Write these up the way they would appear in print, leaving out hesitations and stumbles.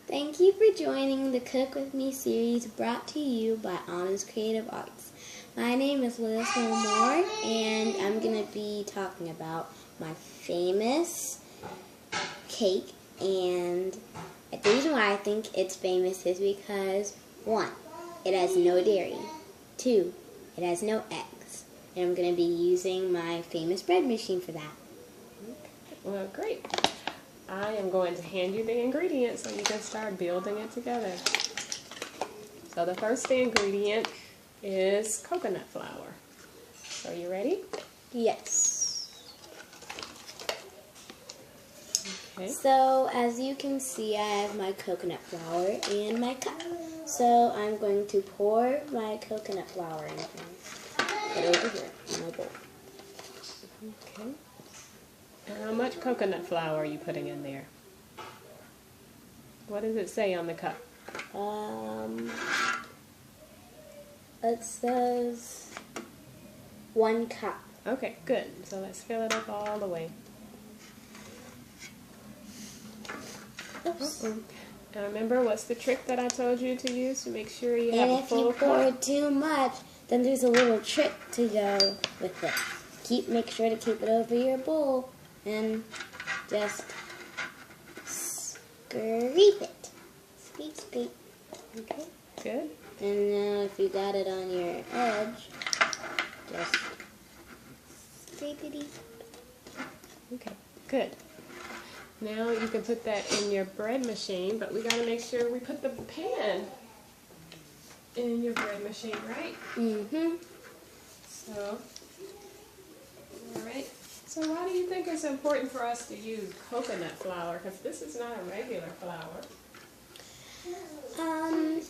Thank you for joining the Cook With Me series brought to you by Honest Creative Arts. My name is Liz Moore, and I'm going to be talking about my famous cake. And the reason why I think it's famous is because, 1, it has no dairy. 2, it has no eggs. And I'm going to be using my famous bread machine for that. Well, great. I am going to hand you the ingredients so you can start building it together. So the first ingredient is coconut flour. So you ready? Yes. Okay. So as you can see, I have my coconut flour in my cup. So I'm going to pour my coconut flour in it over here in my bowl. Okay. And how much coconut flour are you putting in there? What does it say on the cup? It says 1 cup. Okay, good. So let's fill it up all the way. Oops. And remember, what's the trick that I told you to use to make sure you have And a if full you pour cup? too much, then there's a little trick to go with it. Make sure to keep it over your bowl and just scrape it. Scrape, scrape. Okay, good. And now if you got it on your edge, just scrape-y. Okay, good. Now you can put that in your bread machine, but we got to make sure we put the pan in your bread machine, right? Mm-hmm. So, all right. So why do you think it's important for us to use coconut flour? Because this is not a regular flour.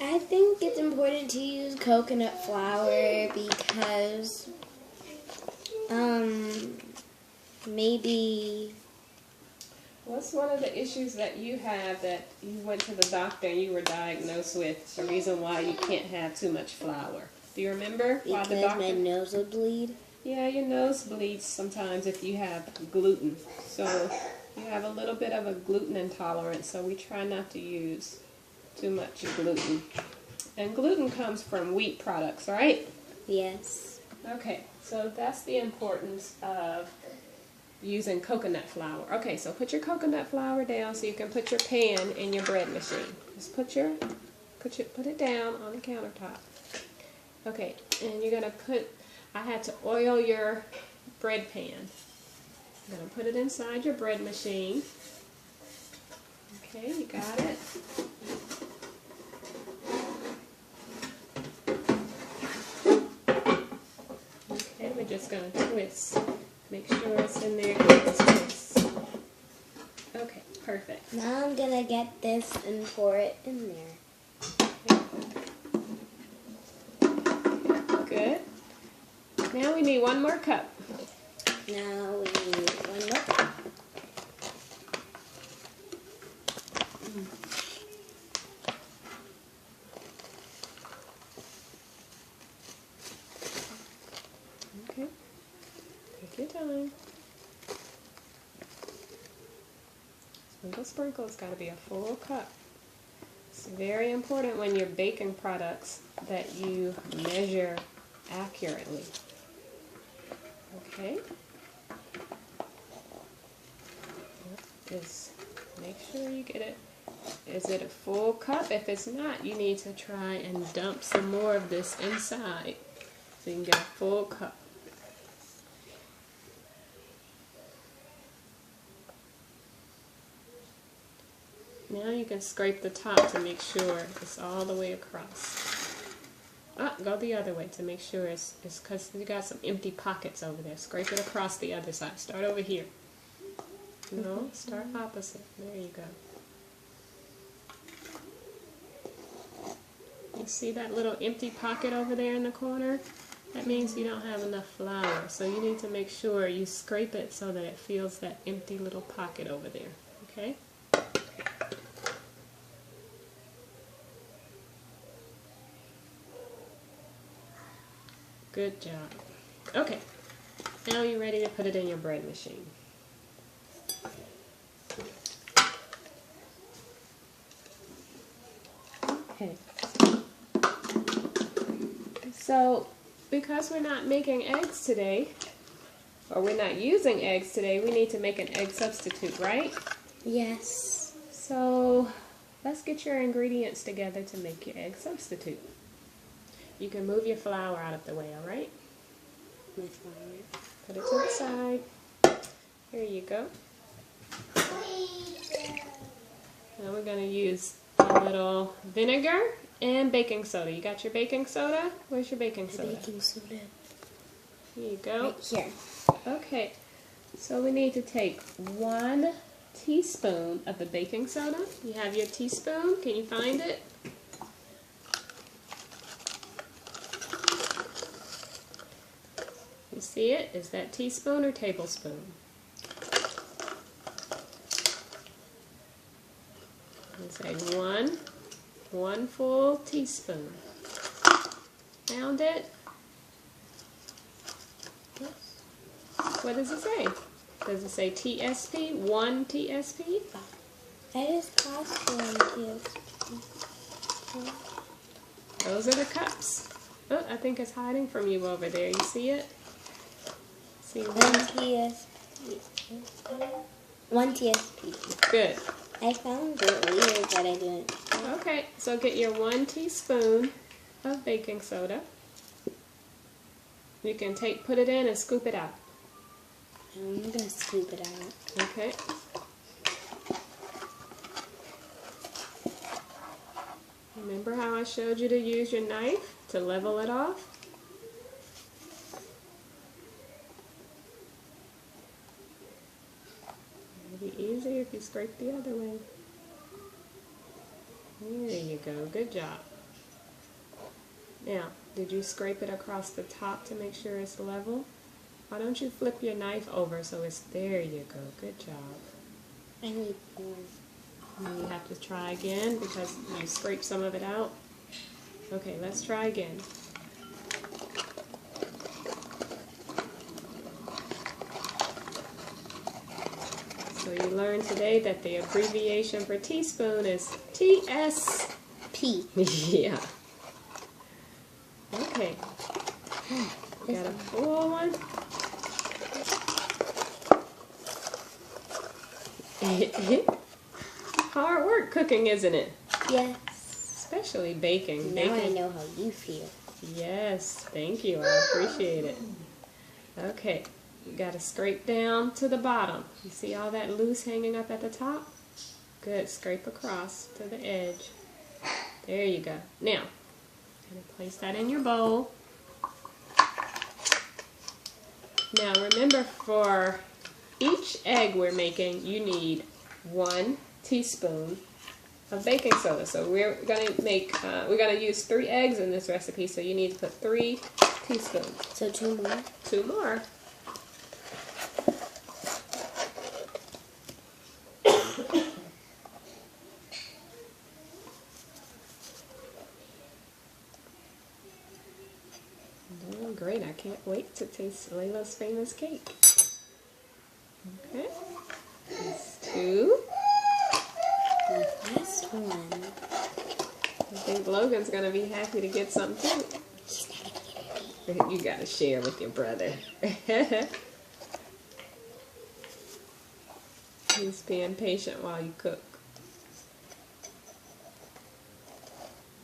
I think it's important to use coconut flour because, maybe... What's one of the issues that you have that you went to the doctor and you were diagnosed with, the reason why you can't have too much flour? Do you remember why the Because doctor... my nose will bleed. Yeah, your nose bleeds sometimes if you have gluten. So you have a little bit of a gluten intolerance, so we try not to use too much gluten. And gluten comes from wheat products, right? Yes. Okay, so that's the importance of using coconut flour. Okay, so put your coconut flour down so you can put your pan in your bread machine. Just put it down on the countertop. Okay, and you're gonna I had to oil your bread pan. I'm gonna put it inside your bread machine. Okay, you got it. Okay, we're just gonna twist. Make sure it's in there. Twist. Okay, perfect. Now I'm gonna get this and pour it in there. Good. Now we need 1 more cup. Now we need 1 more cup. Okay. Take your time. Sprinkle, sprinkle. It's got to be a full cup. It's very important when you're baking products that you measure accurately. Okay. Just make sure you get it. Is it a full cup? If it's not, you need to try and dump some more of this inside so you can get a full cup. Now you can scrape the top to make sure it's all the way across. Go the other way to make sure it's because you got some empty pockets over there. Scrape it across the other side. Start over here. No, start opposite. There you go. You see that little empty pocket over there in the corner? That means you don't have enough flour. So you need to make sure you scrape it so that it feels that empty little pocket over there. Okay? Good job. Okay, now you're ready to put it in your bread machine. Okay. So, because we're not making eggs today, or we're not using eggs today, we need to make an egg substitute, right? Yes. So, let's get your ingredients together to make your egg substitute. You can move your flour out of the way, all right? My flour. Put it to the side. Here you go. Now we're going to use a little vinegar and baking soda. You got your baking soda? Where's your baking soda? Baking soda. Here you go. Right here. Okay, so we need to take 1 teaspoon of the baking soda. You have your teaspoon? Can you find it? You see it? Is that teaspoon or tablespoon? Say 1 full teaspoon. Found it? Yes. What does it say? Does it say TSP? 1 TSP? That is possible. Those are the cups. Oh, I think it's hiding from you over there. You see it? See 1 one? TSP. 1 TSP. Good. I found it weird, but I didn't. Okay, so get your 1 teaspoon of baking soda. You can put it in and scoop it out. I'm gonna scoop it out. Okay. Remember how I showed you to use your knife to level it off? It'll be easier if you scrape the other way. There you go. Good job. Now, did you scrape it across the top to make sure it's level? Why don't you flip your knife over so it's there you go. Good job. I need more. And you have to try again because you scraped some of it out. Okay, let's try again. So you learned today that the abbreviation for teaspoon is TSP. Yeah. Okay. Got a full one. Hard work cooking, isn't it? Yes. Especially baking. Now I know how you feel. Yes, thank you. I appreciate it. Okay, you got to scrape down to the bottom. You see all that loose hanging up at the top? Good. Scrape across to the edge. There you go. Now, I'm going to place that in your bowl. Now, remember, for each egg we're making, you need 1 teaspoon of baking soda. So we're going to use 3 eggs in this recipe, so you need to put 3 teaspoons. So 2 more? 2 more. Doing great. I can't wait to taste Layla's famous cake. Okay. That's 2. The last one. I think Logan's going to be happy to get some too. He's not gonna get it. You got to share with your brother. He's being patient while you cook.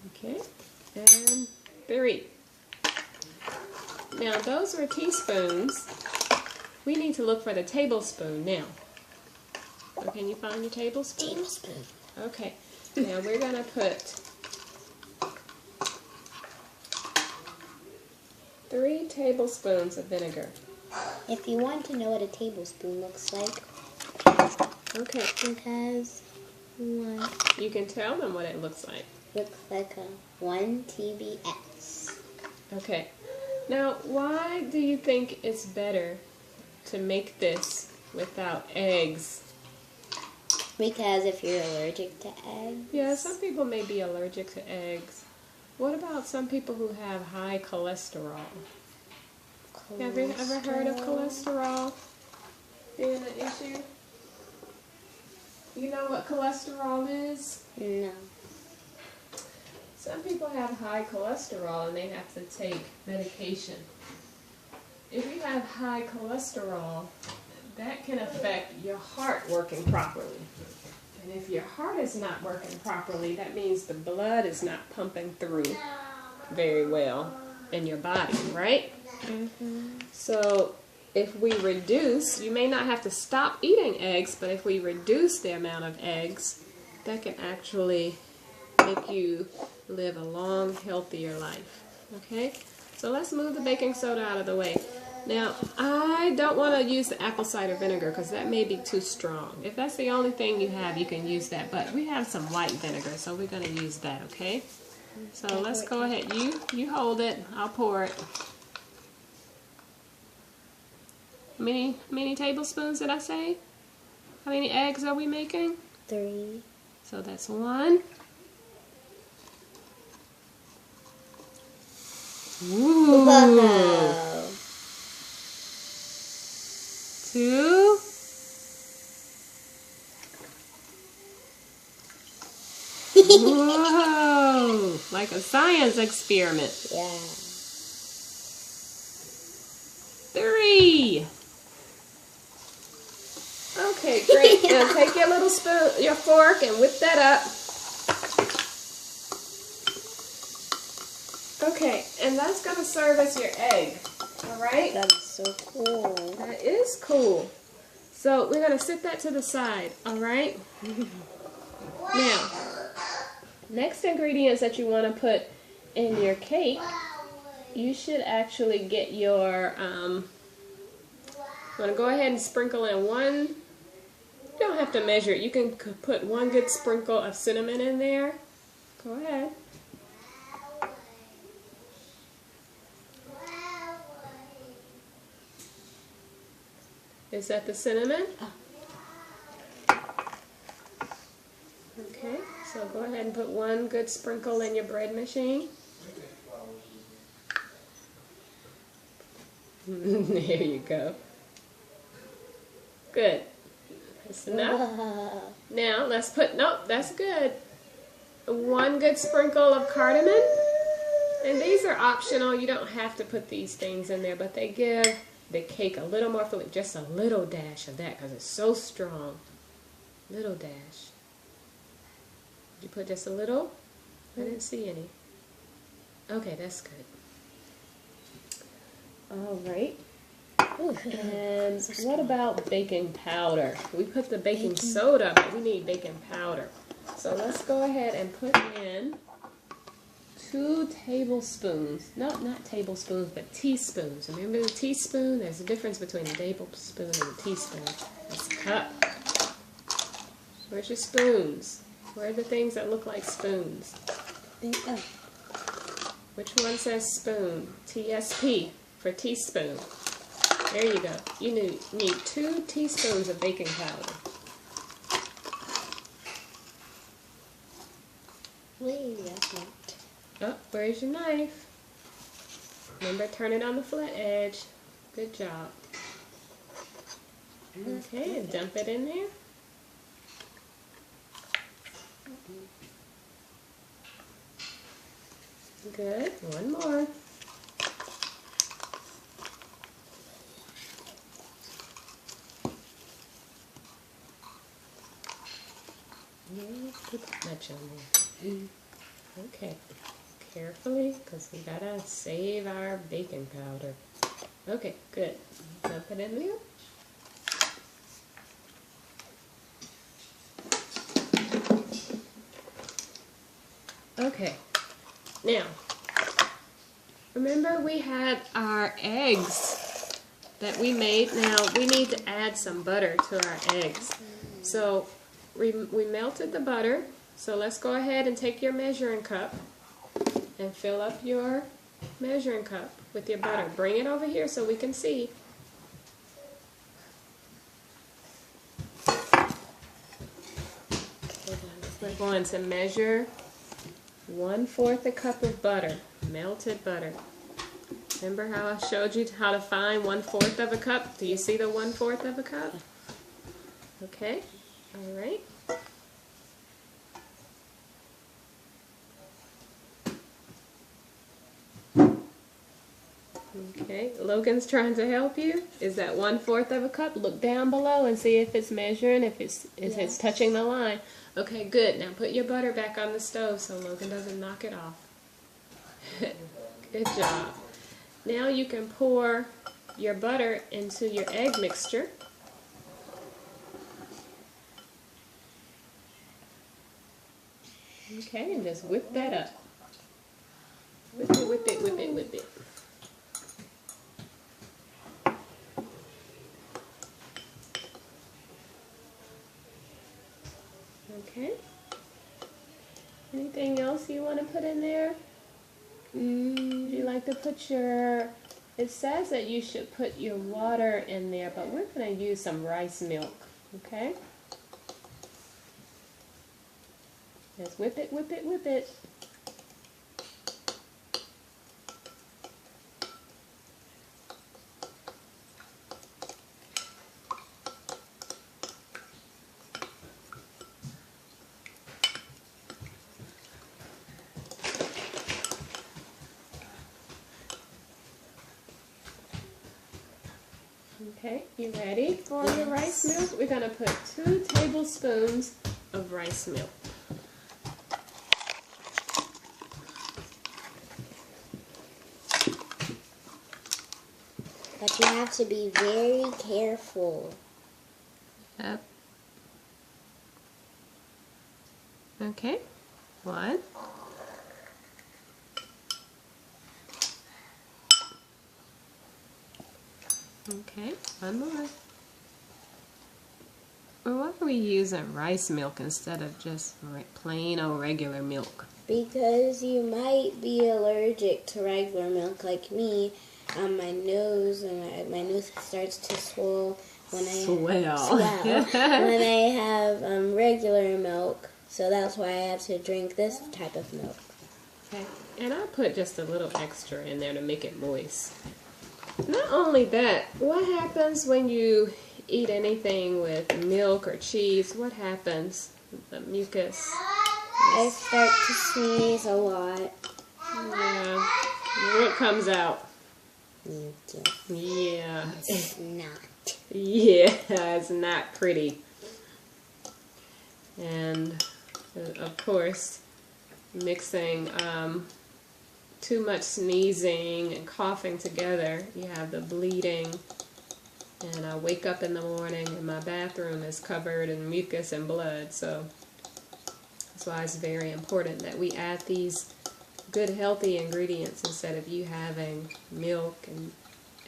Okay. And 3. Now, those were teaspoons. We need to look for the tablespoon now. So can you find your tablespoon? Tablespoon. Okay. Now we're going to put 3 tablespoons of vinegar. If you want to know what a tablespoon looks like, Okay. it has one. You can tell them what it looks like. Looks like a 1 TBS. Okay. Now, why do you think it's better to make this without eggs? Because if you're allergic to eggs. Yeah, some people may be allergic to eggs. What about some people who have high cholesterol? Have you ever heard of cholesterol being an issue? You know what cholesterol is? No. Some people have high cholesterol and they have to take medication. If you have high cholesterol, that can affect your heart working properly. And if your heart is not working properly, that means the blood is not pumping through very well in your body, right? So if we reduce, you may not have to stop eating eggs, but if we reduce the amount of eggs, that can actually make you live a long, healthier life. Okay? So let's move the baking soda out of the way. Now, I don't want to use the apple cider vinegar because that may be too strong. If that's the only thing you have, you can use that. But we have some white vinegar, so we're going to use that, okay? So let's go ahead. You hold it. I'll pour it. How many tablespoons did I say? How many eggs are we making? 3. So that's 1. Ooh. Wow. 2. Whoa! Like a science experiment. Yeah. 3. Okay, great. Now take your little spoon, your fork, and whip that up. Okay, and that's going to serve as your egg. All right? That is so cool. That is cool. So we're going to sit that to the side. All right? Now, next ingredients that you want to put in your cake, you should actually get your, you want to go ahead and sprinkle in 1, you don't have to measure it, you can put 1 good sprinkle of cinnamon in there. Go ahead. Is that the cinnamon? Okay, so go ahead and put 1 good sprinkle in your bread machine. There you go. Good. That's enough. Wow. Now let's put, nope, that's good. 1 good sprinkle of cardamom. And these are optional. You don't have to put these things in there, but they give the cake a little more flavor. Just a little dash of that because it's so strong. Little dash. Did you put just a little? I didn't see any. Okay, that's good. All right. And what about baking powder? We put the baking soda, but we need baking powder. So let's go ahead and put in 2 tablespoons. No, not tablespoons, but teaspoons. Remember the teaspoon? There's a difference between a tablespoon and a teaspoon. That's a cup. Where's your spoons? Where are the things that look like spoons? Which one says spoon? TSP for teaspoon. There you go. You need 2 teaspoons of baking powder. Wait, that's not. Oh, where's your knife? Remember, turn it on the flat edge. Good job. Okay, and dump it in there. Good. 1 more. Put that much on there. Okay. Carefully, because we gotta save our baking powder. Okay, good. Dump it in there. Okay. Now, remember we had our eggs that we made. Now, we need to add some butter to our eggs. So, we melted the butter. So, let's go ahead and take your measuring cup and fill up your measuring cup with your butter. Bring it over here so we can see. We're going to measure 1/4 a cup of butter, melted butter. Remember how I showed you how to find 1/4 of a cup? Do you see the 1/4 of a cup? Okay, all right. Okay, Logan's trying to help you. Is that 1/4 of a cup? Look down below and see if it's measuring, if it's touching the line. Okay, good. Now put your butter back on the stove so Logan doesn't knock it off. Good job. Now you can pour your butter into your egg mixture. Okay, and just whip that up. Whip it, whip it, whip it, whip it. Okay. Anything else you want to put in there? Would you like to put your... It says that you should put your water in there, but we're going to use some rice milk, okay? Just whip it, whip it, whip it. Okay, you ready for your rice milk? We're going to put 2 tablespoons of rice milk. But you have to be very careful. Yep. Okay, 1. Okay, 1 more. Well, why are we using rice milk instead of just plain old regular milk? Because you might be allergic to regular milk like me. My nose and my nose starts to swell when I have regular milk. So that's why I have to drink this type of milk. Okay, and I put just a little extra in there to make it moist. Not only that, what happens when you eat anything with milk or cheese? What happens? The mucus. I start to sneeze a lot. Yeah. What comes out? Mucus. Yeah. It's not. Yeah, it's not pretty. And of course, mixing too much sneezing and coughing together, you have the bleeding. And I wake up in the morning and my bathroom is covered in mucus and blood. So that's why it's very important that we add these good healthy ingredients instead of you having milk and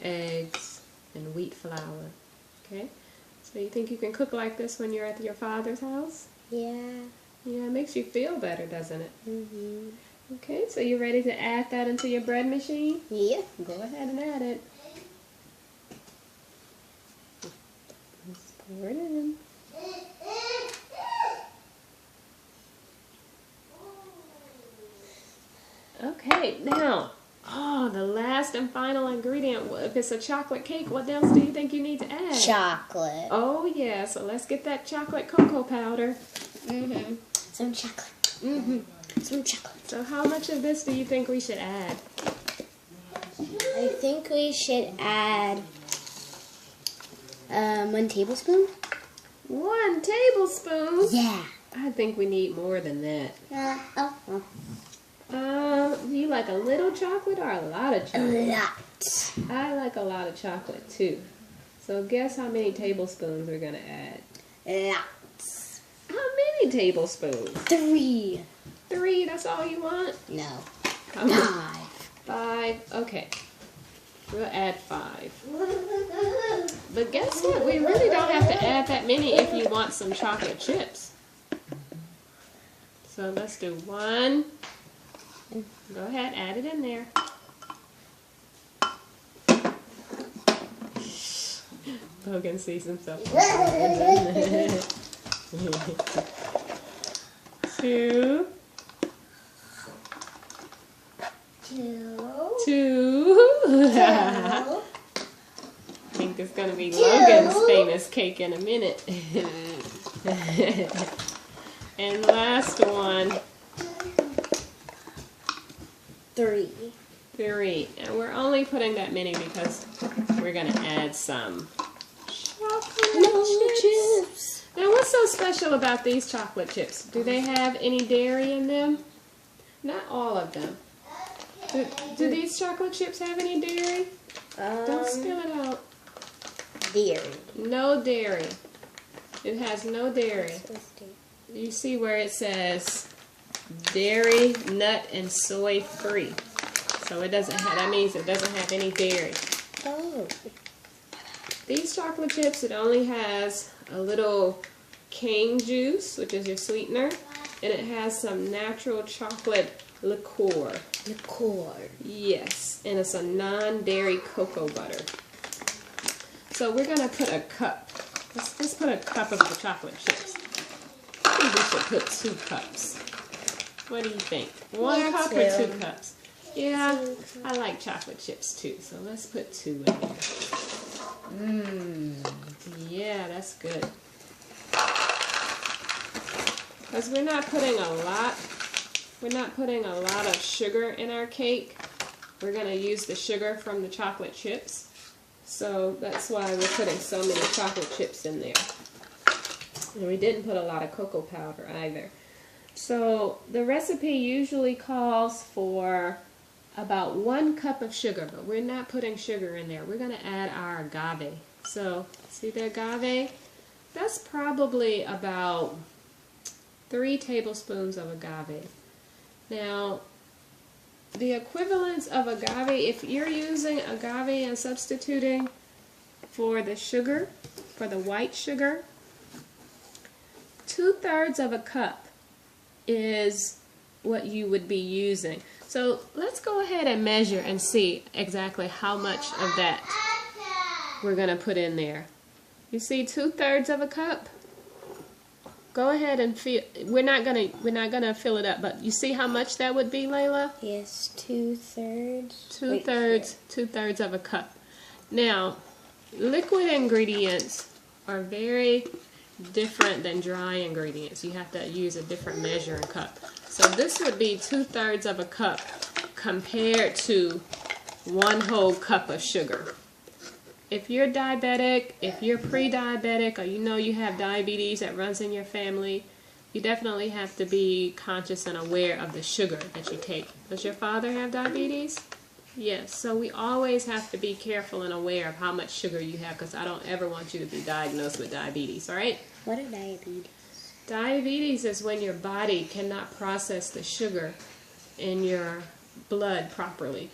eggs and wheat flour. Okay? So you think you can cook like this when you're at your father's house? Yeah. Yeah, it makes you feel better, doesn't it? Mm-hmm. Okay, so you ready to add that into your bread machine? Yeah. Go ahead and add it. Just pour it in. Okay, now, the last and final ingredient. If it's a chocolate cake, what else do you think you need to add? Chocolate. Oh, yeah, so let's get that chocolate cocoa powder. Mm-hmm. Some chocolate. Mm-hmm. Some chocolate. So how much of this do you think we should add? I think we should add 1 tablespoon. 1 tablespoon? Yeah. I think we need more than that. Do you like a little chocolate or a lot of chocolate? A lot. I like a lot of chocolate too. So guess how many tablespoons we're gonna add? Lots. How many tablespoons? 3. 3, that's all you want? No. How many? 5. 5, okay. We'll add 5. But guess what? We really don't have to add that many if you want some chocolate chips. So let's do 1. Go ahead, add it in there. Logan sees himself. 2. 2. I think it's going to be Logan's famous cake in a minute. And last one. 3. 3. And we're only putting that many because we're going to add some chocolate chips. Now, what's so special about these chocolate chips? Do they have any dairy in them? Not all of them. Do these chocolate chips have any dairy? Don't spill it out. Dairy. No dairy. It has no dairy. You see where it says dairy, nut, and soy free. So it doesn't have, that means it doesn't have any dairy. Oh. These chocolate chips, it only has a little cane juice, which is your sweetener, and it has some natural chocolate liqueur. Liqueur. Yes, and it's a non-dairy cocoa butter. So we're going to put a cup. Let's put a cup of the chocolate chips. I think we should put 2 cups. What do you think? 1 cup or 2 cups? Yeah, I like chocolate chips too, so let's put 2 in there. Yeah, that's good. Because we're not putting a lot of sugar in our cake. We're going to use the sugar from the chocolate chips. So that's why we're putting so many chocolate chips in there. And we didn't put a lot of cocoa powder either. So the recipe usually calls for about 1 cup of sugar, but we're not putting sugar in there. We're going to add our agave. So see the agave? That's probably about 3 tablespoons of agave. Now, the equivalence of agave, if you're using agave and substituting for the sugar, for the white sugar, 2/3 of a cup is what you would be using. So let's go ahead and measure and see exactly how much of that we're going to put in there. You see 2/3 of a cup? Go ahead and fill. We're not gonna fill it up, but you see how much that would be, Layla? Yes, 2/3. 2/3 of a cup. Now, liquid ingredients are very different than dry ingredients. You have to use a different measuring cup. So this would be 2/3 of a cup compared to 1 whole cup of sugar. If you're diabetic, if you're pre-diabetic, or you know you have diabetes that runs in your family, you definitely have to be conscious and aware of the sugar that you take. Does your father have diabetes? Yes, so we always have to be careful and aware of how much sugar you have, because I don't ever want you to be diagnosed with diabetes, all right? What are diabetes? Diabetes is when your body cannot process the sugar in your blood properly.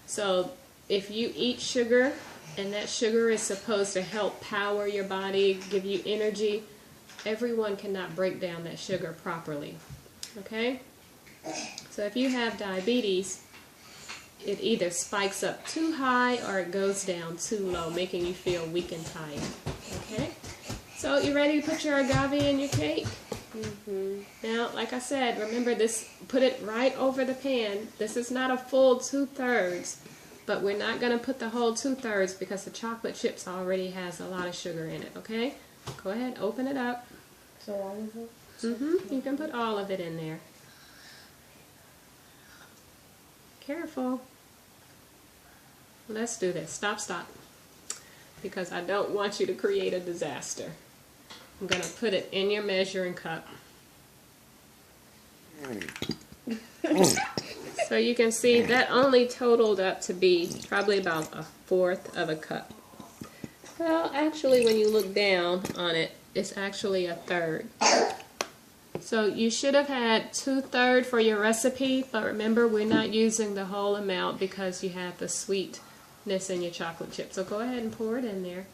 So if you eat sugar, and that sugar is supposed to help power your body, give you energy, everyone cannot break down that sugar properly. Okay? So if you have diabetes, it either spikes up too high or it goes down too low, making you feel weak and tired. Okay? So you ready to put your agave in your cake? Now, like I said, remember this, put it right over the pan. This is not a full 2/3. But we're not going to put the whole 2/3 because the chocolate chips already has a lot of sugar in it, okay? Go ahead, open it up. So all of it? You can put all of it in there. Careful. Let's do this. Stop. Because I don't want you to create a disaster. I'm going to put it in your measuring cup. So you can see that only totaled up to be probably about 1/4 of a cup. Well, actually, when you look down on it, it's actually 1/3. So you should have had 2/3 for your recipe, but remember, we're not using the whole amount because you have the sweetness in your chocolate chip. So go ahead and pour it in there.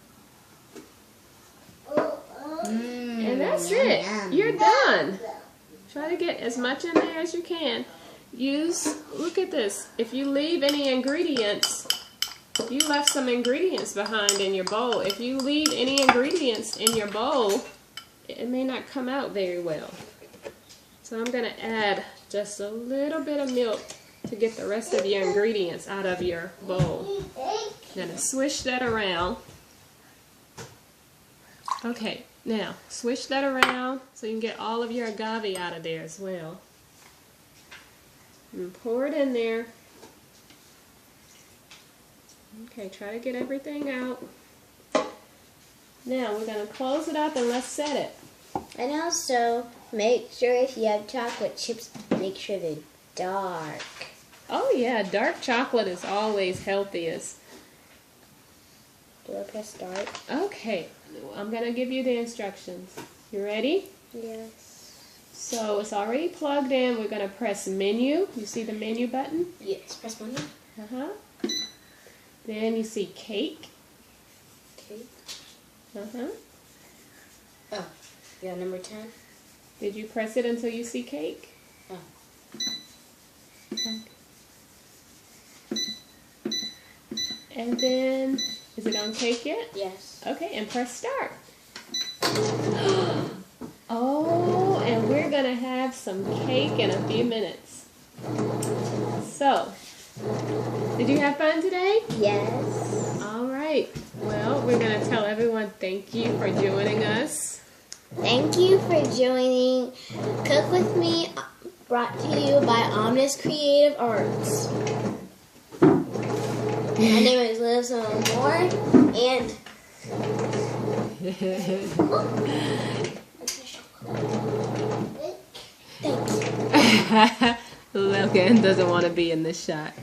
And that's it. You're done. Try to get as much in there as you can. Look at this. If you leave any ingredients, you left some ingredients behind in your bowl. If you leave any ingredients in your bowl, it may not come out very well. So I'm going to add just a little bit of milk to get the rest of your ingredients out of your bowl. I'm going to swish that around. Okay, now swish that around so you can get all of your agave out of there as well. And pour it in there. Okay, try to get everything out. Now we're going to close it up and let's set it. And also, make sure if you have chocolate chips, make sure they're dark. Oh yeah, dark chocolate is always healthiest. Do I press start? Okay, I'm going to give you the instructions. You ready? Yes. So it's already plugged in. We're going to press menu. You see the menu button? Yes, press menu. Uh-huh. Then you see cake. Cake. Uh-huh. Oh, yeah, number 10. Did you press it until you see cake? Oh. And then, is it on cake yet? Yes. Okay, and press start. Oh, and we're going to have some cake in a few minutes. So, did you have fun today? Yes. All right. Well, we're going to tell everyone thank you for joining us. Thank you for joining Cook With Me, brought to you by Omnis Creative Arts. My name is Liz Moore, and thanks. Logan doesn't want to be in this shot.